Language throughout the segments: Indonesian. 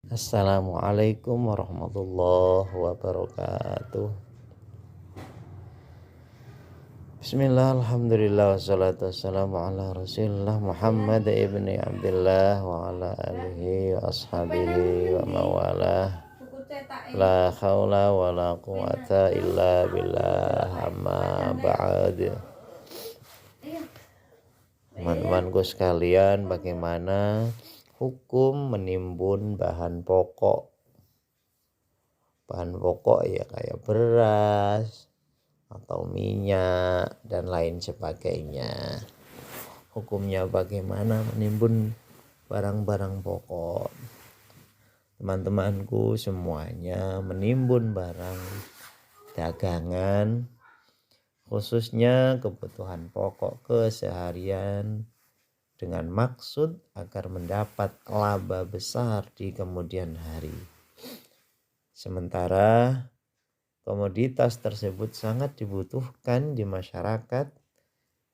Assalamualaikum warahmatullahi wabarakatuh. Bismillah, alhamdulillah, wassalatu wassalamu ala rasulillah Muhammad ibni Abdullah wa ala alihi wa ashabihi wa mawalah. La khawla wa la quwata illa billah, amma ba'd. Teman-temanku sekalian, bagaimana hukum menimbun bahan pokok? Bahan pokok ya kayak beras atau minyak dan lain sebagainya. Hukumnya bagaimana menimbun barang-barang pokok? Teman-temanku semuanya menimbun barang dagangan, khususnya kebutuhan pokok keseharian, dengan maksud agar mendapat laba besar di kemudian hari. Sementara komoditas tersebut sangat dibutuhkan di masyarakat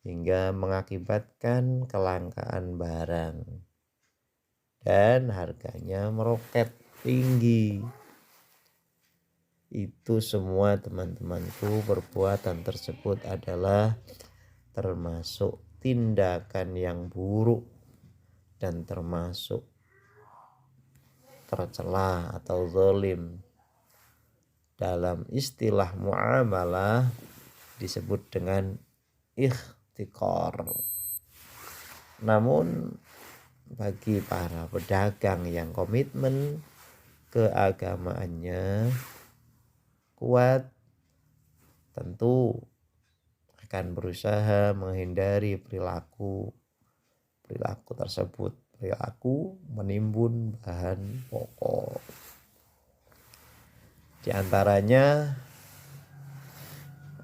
hingga mengakibatkan kelangkaan barang dan harganya meroket tinggi. Itu semua teman-temanku, perbuatan tersebut adalah termasuk tindakan yang buruk dan termasuk tercela atau zalim. Dalam istilah muamalah disebut dengan ikhtikar. Namun bagi para pedagang yang komitmen keagamaannya kuat, tentu akan berusaha menghindari perilaku tersebut, perilaku menimbun bahan pokok. Di antaranya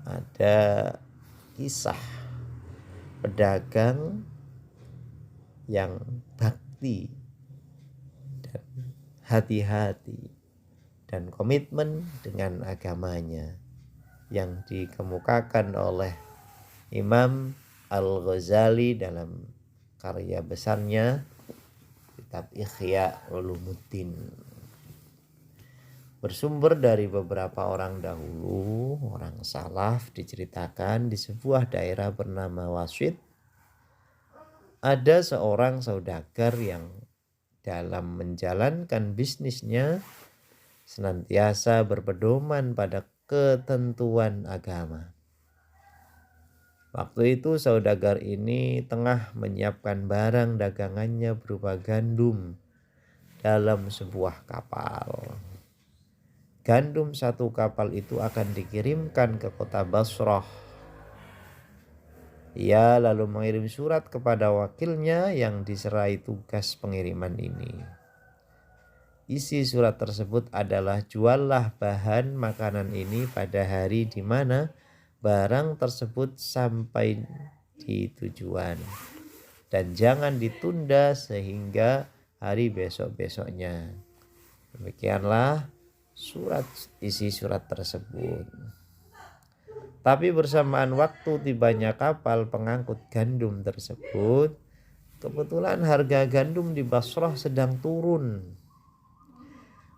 ada kisah pedagang yang bakti dan hati-hati dan komitmen dengan agamanya yang dikemukakan oleh Imam Al-Ghazali dalam karya besarnya kitab Ihya Ulumuddin. Bersumber dari beberapa orang dahulu, orang salaf, diceritakan di sebuah daerah bernama Wasit, ada seorang saudagar yang dalam menjalankan bisnisnya senantiasa berpedoman pada ketentuan agama. Waktu itu saudagar ini tengah menyiapkan barang dagangannya berupa gandum dalam sebuah kapal. Gandum satu kapal itu akan dikirimkan ke kota Basrah. Ia lalu mengirim surat kepada wakilnya yang diserai tugas pengiriman ini. Isi surat tersebut adalah, juallah bahan makanan ini pada hari di mana barang tersebut sampai di tujuan, dan jangan ditunda sehingga hari besok-besoknya. Demikianlah isi surat tersebut. Tapi bersamaan waktu tibanya kapal pengangkut gandum tersebut, kebetulan harga gandum di Basrah sedang turun.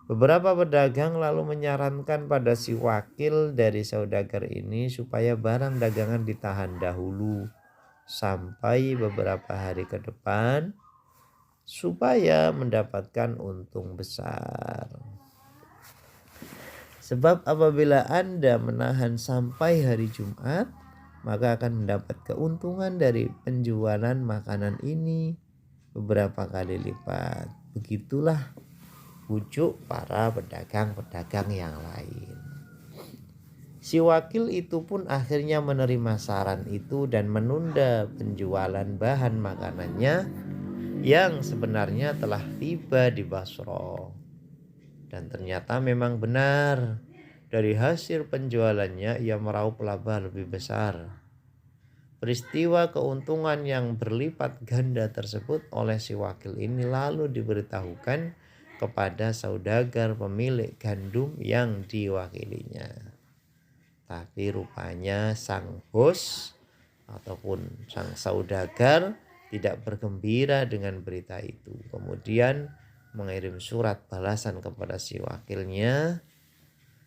Beberapa pedagang lalu menyarankan pada si wakil dari saudagar ini supaya barang dagangan ditahan dahulu sampai beberapa hari ke depan supaya mendapatkan untung besar. Sebab apabila Anda menahan sampai hari Jumat, maka akan mendapat keuntungan dari penjualan makanan ini beberapa kali lipat. Begitulah bujuk para pedagang-pedagang yang lain. Si wakil itu pun akhirnya menerima saran itu dan menunda penjualan bahan makanannya yang sebenarnya telah tiba di Basra. Dan ternyata memang benar, dari hasil penjualannya ia meraup laba lebih besar. Peristiwa keuntungan yang berlipat ganda tersebut oleh si wakil ini lalu diberitahukan kepada saudagar pemilik gandum yang diwakilinya. Tapi rupanya sang bos ataupun sang saudagar tidak bergembira dengan berita itu. Kemudian mengirim surat balasan kepada si wakilnya,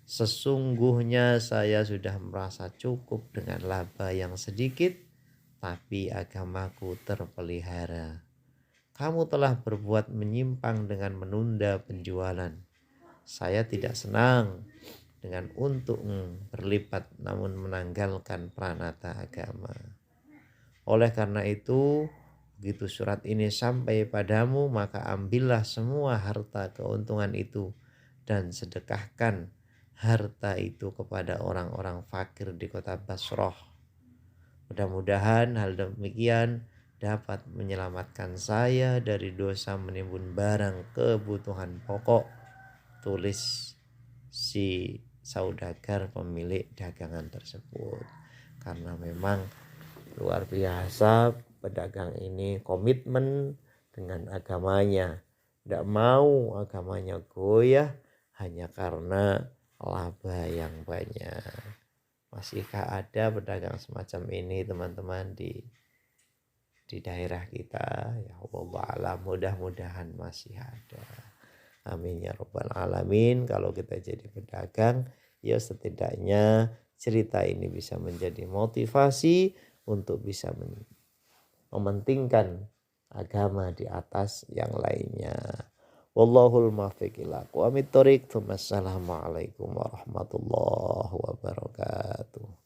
sesungguhnya saya sudah merasa cukup dengan laba yang sedikit, tapi agamaku terpelihara. Kamu telah berbuat menyimpang dengan menunda penjualan. Saya tidak senang dengan untung berlipat namun menanggalkan pranata agama. Oleh karena itu, begitu surat ini sampai padamu, maka ambillah semua harta keuntungan itu dan sedekahkan harta itu kepada orang-orang fakir di kota Basrah. Mudah-mudahan hal demikian dapat menyelamatkan saya dari dosa menimbun barang kebutuhan pokok, tulis si saudagar pemilik dagangan tersebut. Karena memang luar biasa pedagang ini komitmen dengan agamanya, tidak mau agamanya goyah hanya karena laba yang banyak. Masihkah ada pedagang semacam ini teman-teman di daerah kita? Ya Allah, mudah-mudahan masih ada. Amin ya rabbal alamin. Kalau kita jadi pedagang, ya setidaknya cerita ini bisa menjadi motivasi untuk bisa mementingkan agama di atas yang lainnya. Wallahul muwaffiq ila aqwamit thoriq. Wassalamualaikum warahmatullahi wabarakatuh.